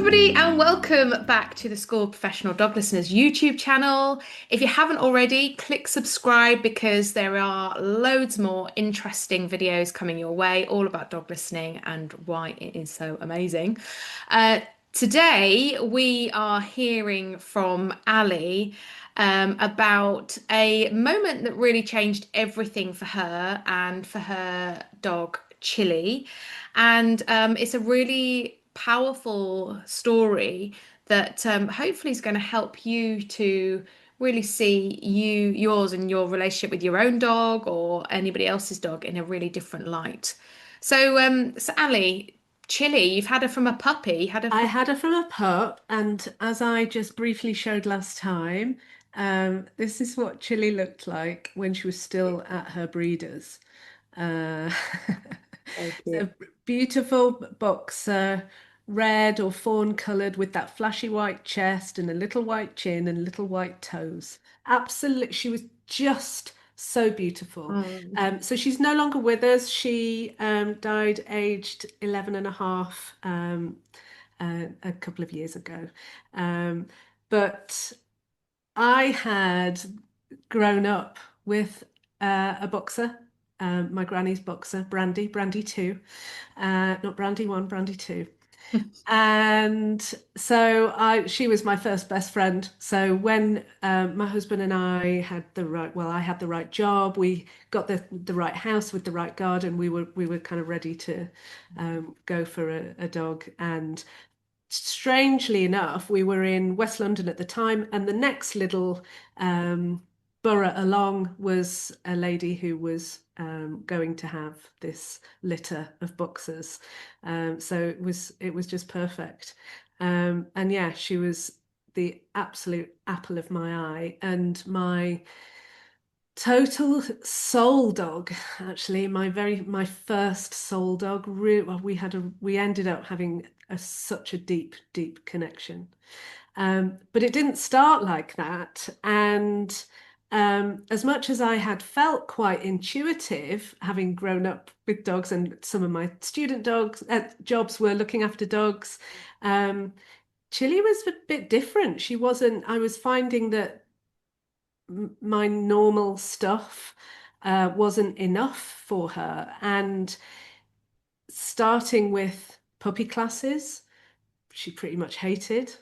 everybody, and welcome back to the School of Professional Dog Listeners YouTube channel. If you haven't already, click subscribe because there are loads more interesting videos coming your way, all about dog listening and why it is so amazing. Uh, Today, we are hearing from Ali about a moment that really changed everything for her and for her dog, Chili. And it's a really powerful story that hopefully is going to help you to really see yours and your relationship with your own dog or anybody else's dog in a really different light. So Ali, Chili, you've had her from a puppy, had her I from. had her from a pup, and as I just briefly showed last time, this is what Chili looked like when she was still at her breeders. Uh, So so cute. beautiful boxer, red or fawn coloured with that flashy white chest and a little white chin and little white toes. Absolutely, she was just so beautiful. Oh. So she's no longer with us. She died aged 11 and a half a couple of years ago. Um, but I had grown up with a boxer, my granny's boxer, Brandy 2, not Brandy 1, Brandy 2. And so she was my first best friend. So when my husband and I had I had the right job, we got the right house with the right garden. We were kind of ready to go for a dog. And strangely enough, we were in West London at the time, and the next little um, borough along was a lady who was going to have this litter of boxers. So it was just perfect. And yeah, she was the absolute apple of my eye, and my total soul dog, actually, my first soul dog. Well, we ended up having such a deep connection. But it didn't start like that. And as much as I had felt quite intuitive, having grown up with dogs, and some of my student dogs jobs were looking after dogs, um, Chili was a bit different. She wasn't. I was finding that my normal stuff wasn't enough for her. And starting with puppy classes, she pretty much hated.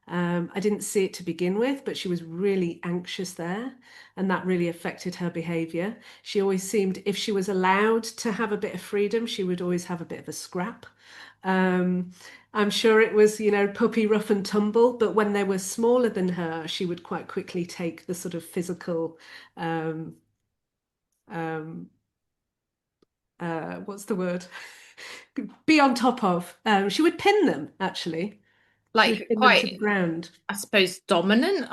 I didn't see it to begin with, but she was really anxious there, and that really affected her behavior. She always seemed, if she was allowed to have a bit of freedom, she would always have a bit of a scrap. Um, I'm sure it was, puppy rough and tumble, but when they were smaller than her, she would quite quickly take the sort of physical, um, um, what's the word? Be on top of. She would pin them, actually. She would Like pin them to the quite, ground. I suppose, dominant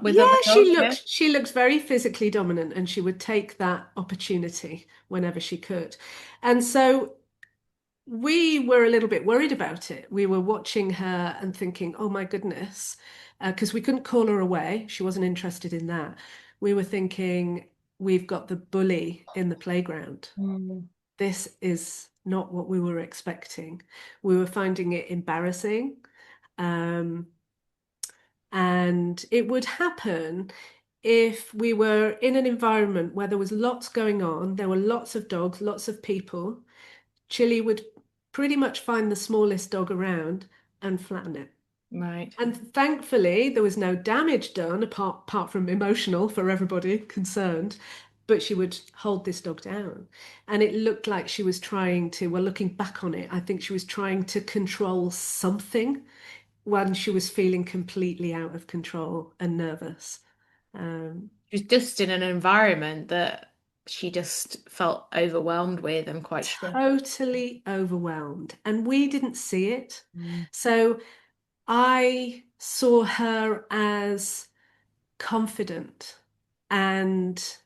with Yeah, other dogs. Yeah. she looked very physically dominant, and she would take that opportunity whenever she could. And so we were a little bit worried about it. We were watching her and thinking, oh my goodness, because we couldn't call her away. She wasn't interested in that. We were thinking, we've got the bully in the playground. Mm. This is not what we were expecting. We were finding it embarrassing. Um, and it would happen if we were in an environment where there was lots going on, there were lots of dogs, lots of people. Chili would pretty much find the smallest dog around and flatten it. Right. And thankfully, there was no damage done apart from emotional for everybody concerned. But she would hold this dog down. And it looked like she was trying to, well, looking back on it, I think she was trying to control something when she was feeling completely out of control and nervous. Um, She was just in an environment that she just felt overwhelmed with and quite stressed. totally overwhelmed. And we didn't see it. Mm. So I saw her as confident and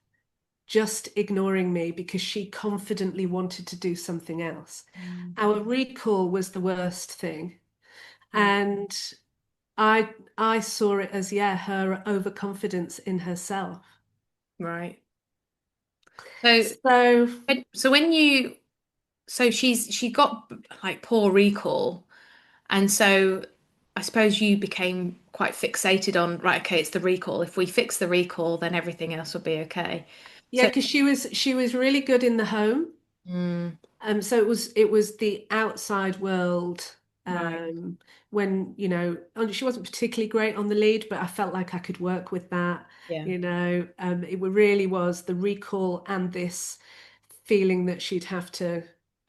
just ignoring me because she confidently wanted to do something else. Mm. Our recall was the worst thing. Yeah. And I saw it as, yeah, her overconfidence in herself. Right. So, So so when you, so she got like poor recall, and so I suppose you became quite fixated on, right, okay, it's the recall. If we fix the recall, then everything else will be okay. Yeah, So, because she was really good in the home. mm, So it was the outside world, right. um, when, and she wasn't particularly great on the lead, but I felt like I could work with that. Yeah. It really was the recall and this feeling that she'd have to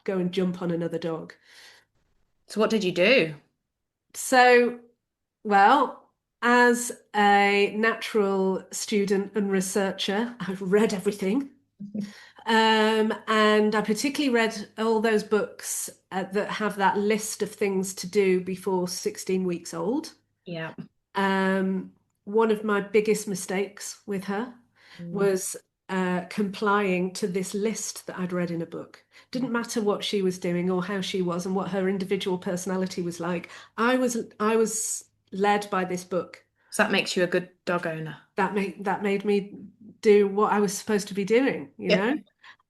go and jump on another dog. So what did you do? So, well, as a natural student and researcher, I've read everything. And I particularly read all those books that have that list of things to do before 16 weeks old. Yeah. Um, One of my biggest mistakes with her Mm. was complying to this list that I'd read in a book. Didn't matter what she was doing or how she was and what her individual personality was like. I was led by this book. So that makes you a good dog owner. That made me do what I was supposed to be doing, you Yeah. know?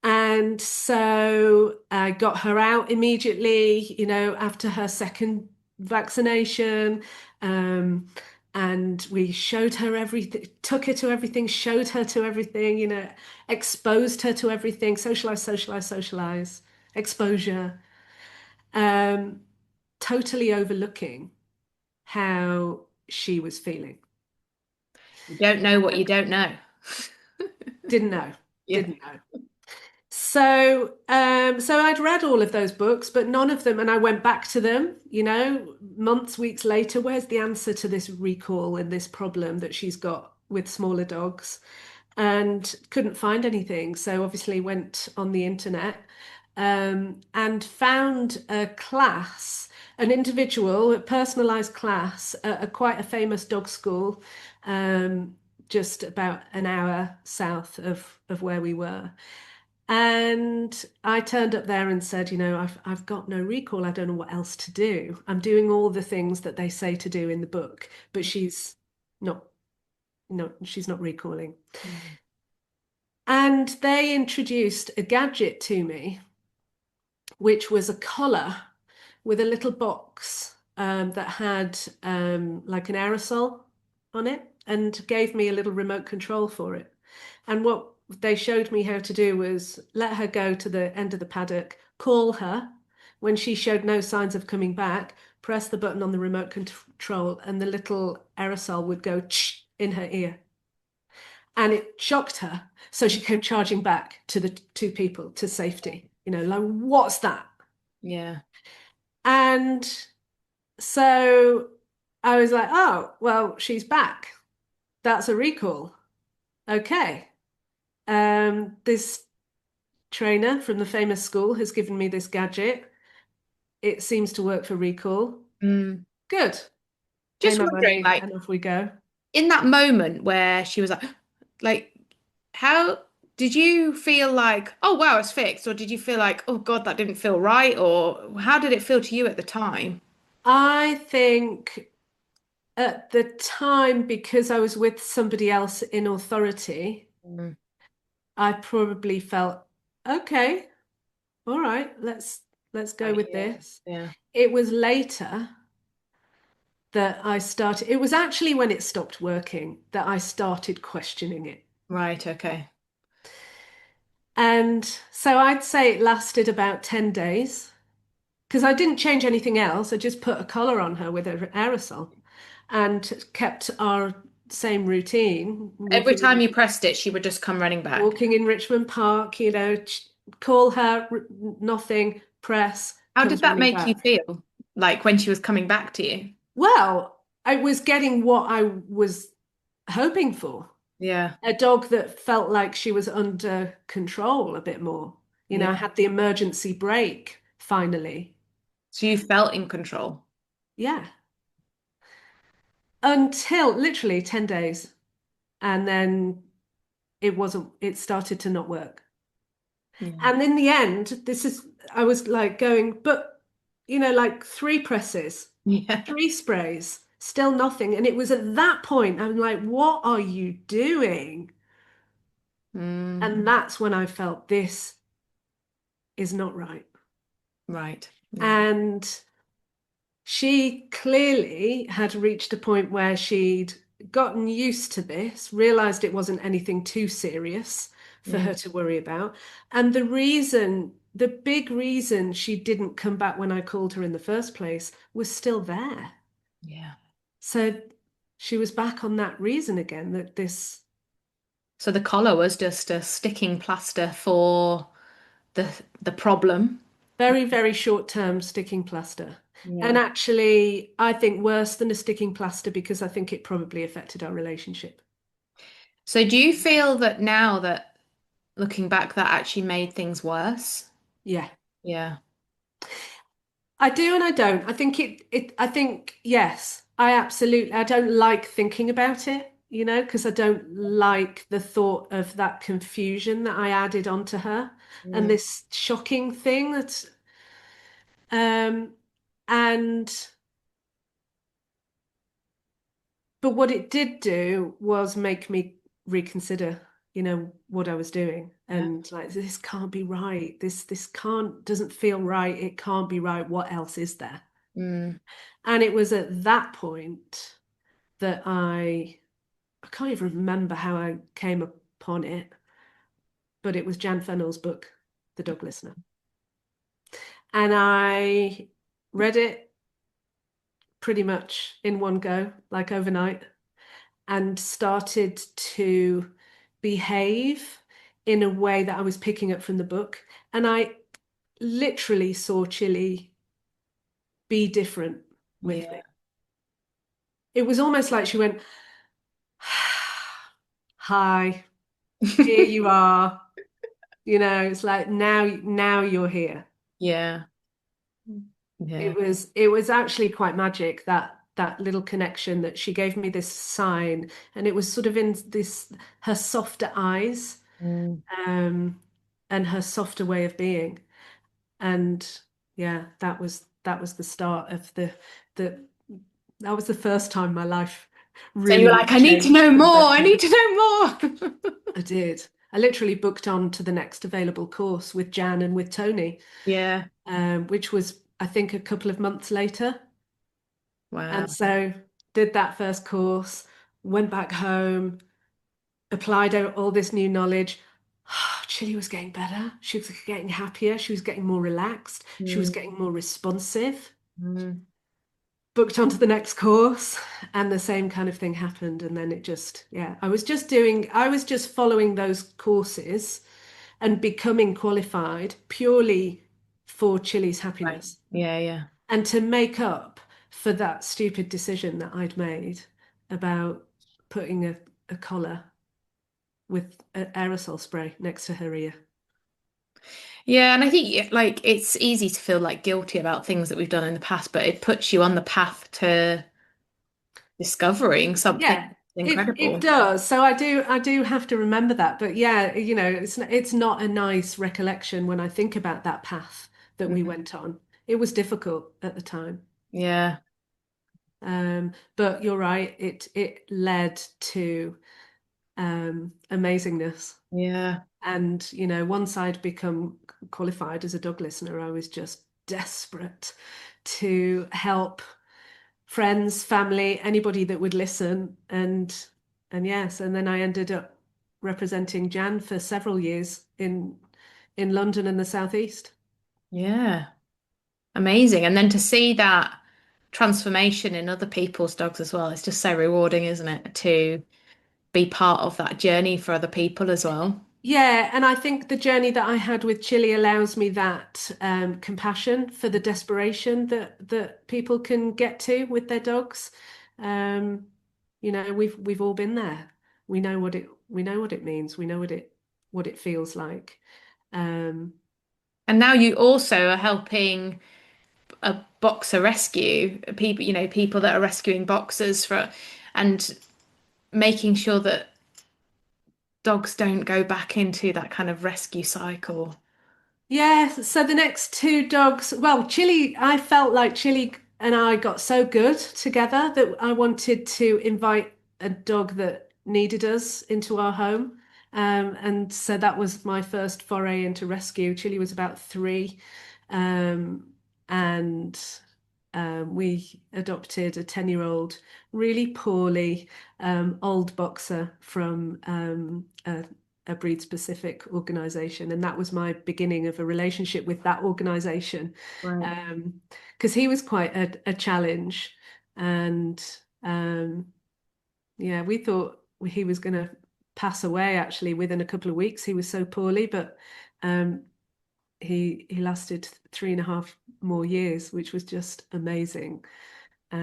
And so I got her out immediately, after her second vaccination. Um, and we showed her everything, took her to everything, showed her to everything, exposed her to everything, socialize, socialize, socialize, exposure, um, totally overlooking how she was feeling. You don't know what you don't know. Didn't know, Yeah. didn't know. So I'd read all of those books, but none of them, and I went back to them, months, weeks later. Where's the answer to this recall and this problem that she's got with smaller dogs? And couldn't find anything. So obviously went on the internet, and found a class, an individual, a personalized class at quite a famous dog school, um, just about an hour south of where we were. And I turned up there and said, I've got no recall. I don't know what else to do. I'm doing all the things that they say to do in the book, but not, no, she's not recalling. Mm. And they introduced a gadget to me, which was a collar with a little box, that had, like an aerosol on it, and gave me a little remote control for it. And what they showed me how to do was let her go to the end of the paddock, call her. When she showed no signs of coming back, press the button on the remote control, and the little aerosol would go in her ear. And it shocked her. So she came charging back to the two people to safety. Like, what's that? Yeah. And so I was like, oh, well, she's back. That's a recall. Okay. This trainer from the famous school has given me this gadget. It seems to work for recall. Mm. Good. Pay Just my wondering, money like, and off we go. in that moment where she was like, how did you feel like, oh wow, it's fixed, or did you feel like, oh God, that didn't feel right, or how did it feel to you at the time? I think at the time, because I was with somebody else in authority, Mm. I probably felt, okay, all right, let's go Right, with yeah, this. yeah. It was later that I started, it was actually when it stopped working that I started questioning it. Right, okay. And so I'd say it lasted about 10 days because I didn't change anything else. I just put a collar on her with an aerosol and kept our same routine, Every time you pressed it, she would just come running back. walking in Richmond Park, call her, nothing, press, How did comes that running make you back. feel? Like when she was coming back to you? Well, I was getting what I was hoping for. Yeah, A dog that felt like she was under control a bit more. I yeah. had the emergency brake finally. So you felt in control. Yeah. Until literally 10 days. And then it started to not work. Yeah. And in the end, I was like going, but, like three presses, Yeah. three sprays, still nothing. And it was at that point, I'm like, what are you doing? Mm, And that's when I felt this is not right. right. Yeah. And she clearly had reached a point where she'd gotten used to this, realized it wasn't anything too serious for her Mm. to worry about. And the big reason she didn't come back when I called her in the first place was still there. Yeah. So she was back on that reason again that this So the collar was just a sticking plaster for the the problem. very, very short-term sticking plaster. And Yeah. actually, I think worse than a sticking plaster because I think it probably affected our relationship. So do you feel that now that looking back that actually made things worse? Yeah. Yeah. I do and I don't. I think yes, I don't like thinking about it, because I don't like the thought of that confusion that I added onto her and Mm. this shocking thing um and but what it did do was make me reconsider, what I was doing Yeah. and like this can't be right. This can't doesn't feel right. It can't be right. What else is there? Mm. And it was at that point that I can't even remember how I came upon it, but it was Jan Fennell's book, The Dog Listener. And I read it pretty much in one go, like overnight, and started to behave in a way that I was picking up from the book. And I literally saw Chili be different with Yeah. me. It was almost like she went, Hi, here you are. It's like now you're here. Yeah. Yeah. It was actually quite magic that little connection that she gave me this sign, and it was sort of in this her softer eyes, Mm. um, and her softer way of being. And yeah, that was the start of the that was the first time my life So you were really like, I need to changed know for the more. I better. need to know more. I did. I literally booked on to the next available course with Jan and with Tony, Yeah. which was, I think, a couple of months later. And Wow. so did that first course, went back home, applied all this new knowledge. Chili was getting better. She was getting happier. She was getting more relaxed. She was Mm. getting more responsive. Mm. Booked onto the next course, and the same kind of thing happened. And then it just, yeah, I was just following those courses and becoming qualified purely for Chili's Right. happiness Yeah, yeah. and to make up for that stupid decision that I'd made about putting a collar with aerosol spray next to her ear. Yeah, and I think like it's easy to feel like guilty about things that we've done in the past, but it puts you on the path to discovering something Yeah, it incredible. does. So I do have to remember that. But yeah, it's not a nice recollection when I think about that path that we Mm. went on. It was difficult at the time. Yeah, But you're right, it led to amazingness. yeah, And, once I'd become qualified as a dog listener, I was just desperate to help friends, family, anybody that would listen. And yes, and then I ended up representing Jan for several years in London and the Southeast. yeah. Amazing. And then to see that transformation in other people's dogs as well, it's just so rewarding, isn't it? To be part of that journey for other people as well. Yeah, and I think the journey that I had with Chile allows me that compassion for the desperation that people can get to with their dogs. Um, we've all been there. We know what it means. We know what it feels like. Um, And now you also are helping a boxer rescue people, people that are rescuing boxers and making sure that dogs don't go back into that kind of rescue cycle. Yeah, so the next two dogs, well, Chili, I felt like Chili and I got so good together that I wanted to invite a dog that needed us into our home. And so that was my first foray into rescue. Chili was about 3. Um, and we adopted a 10-year-old, really poorly old boxer from a breed specific organization. And that was my beginning of a relationship with that organization. Right. Because he was quite a challenge. And yeah, we thought he was going to pass away actually within a couple of weeks. He was so poorly, but um, he lasted 3.5 more years, which was just amazing.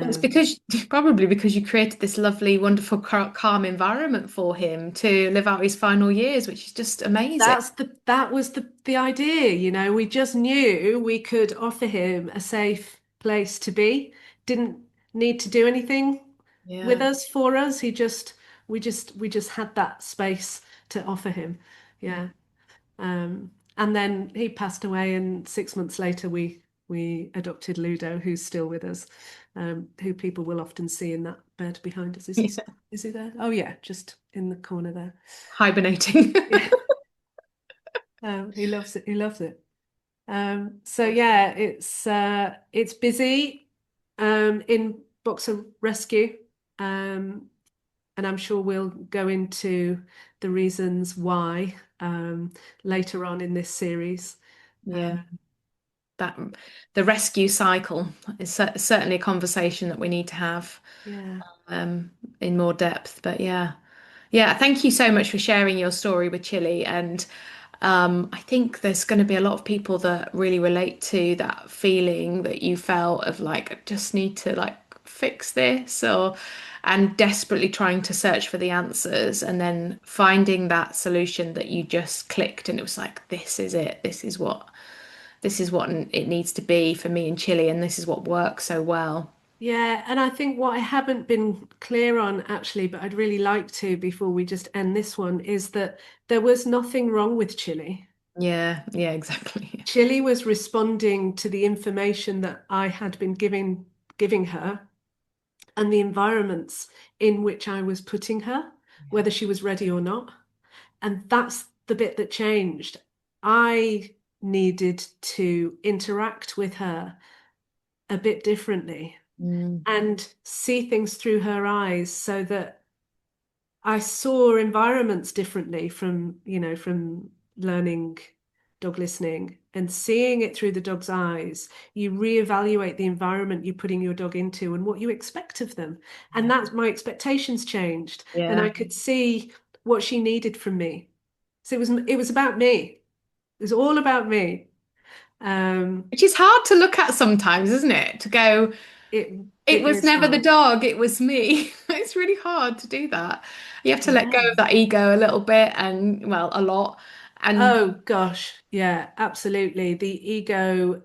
It's Um, because probably because you created this lovely, wonderful, calm environment for him to live out his final years, which is just amazing. that was the idea, you know. We just knew we could offer him a safe place to be. Didn't need to do anything with Yeah. us for us. We just had that space to offer him. Yeah. Yeah. And then he passed away, and 6 months later, we adopted Ludo, who's still with us, who people will often see in that bed behind us. Yeah. Is he there? Oh yeah, just in the corner there. Hibernating. Yeah, he loves it. He loves it. So yeah, it's busy in boxer rescue, um, and I'm sure we'll go into the reasons why later on in this series. Uh, Yeah. That the rescue cycle is certainly a conversation that we need to have yeah. um, in more depth. But yeah, yeah, thank you so much for sharing your story with Chile. And I think there's going to be a lot of people that really relate to that feeling that you felt of like, I just need to like fix this or and desperately trying to search for the answers and then finding that solution that you just clicked and it was like, this is it. This is what it needs to be for me in Chile, and this is what works so well. Yeah, and I think what I haven't been clear on actually, but I'd really like to before we just end this one, is that there was nothing wrong with Chile. Yeah, yeah, exactly. Chile was responding to the information that I had been giving her and the environments in which I was putting her, Yeah. whether she was ready or not. And that's the bit that changed. I needed to interact with her a bit differently Mm, and see things through her eyes so that I saw environments differently from learning dog listening and seeing it through the dog's eyes. You reevaluate the environment you're putting your dog into and what you expect of them. And yeah. that's my expectations changed. And Yeah. I could see what she needed from me. So it was about me. It was all about me. Um, Which is hard to look at sometimes, isn't it? To go, it it it was is never the hard. dog, it was me. It's really hard to do that. You have to let go Yeah. of that ego a little bit and, well, a lot. And Oh gosh, yeah, absolutely. The ego,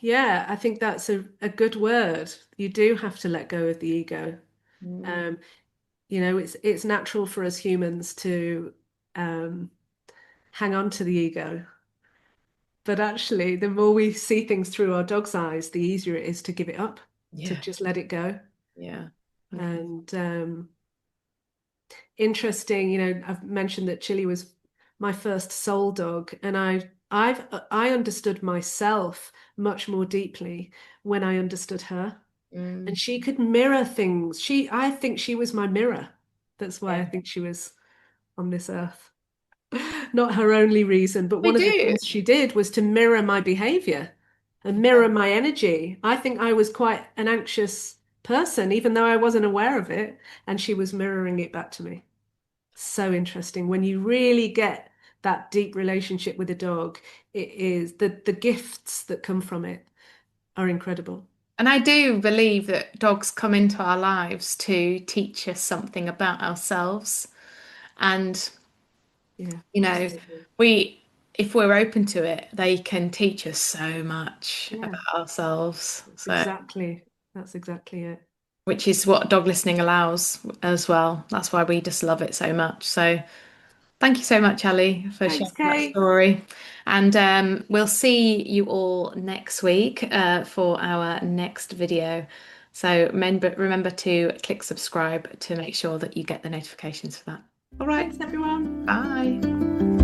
yeah, I think that's a good word. You do have to let go of the ego. mm, Um, it's natural for us humans to um, hang on to the ego. But actually, the more we see things through our dog's eyes, the easier it is to give it up, to yeah, just let it go. yeah. And interesting, I've mentioned that Chili was my first soul dog, and I understood myself much more deeply when I understood her. And Mm, she could mirror things. I think she was my mirror. That's why I yeah. think she was on this earth. Not her only reason, but We one of the do. things she did was to mirror my behavior and mirror my energy. I think I was quite an anxious person, even though I wasn't aware of it, and she was mirroring it back to me. So interesting. When you really get that deep relationship with a dog, it is the gifts that come from it are incredible. And I do believe that dogs come into our lives to teach us something about ourselves. And, Yeah, you know, absolutely. we, if we're open to it, they can teach us so much Yeah, about ourselves. that's So, exactly that's exactly it. which is what dog listening allows as well. That's why we just love it so much. So, thank you so much, Ali, for Thanks, sharing that Kate. story. And we'll see you all next week for our next video. So remember to click subscribe to make sure that you get the notifications for that. All right, Thanks, everyone. bye.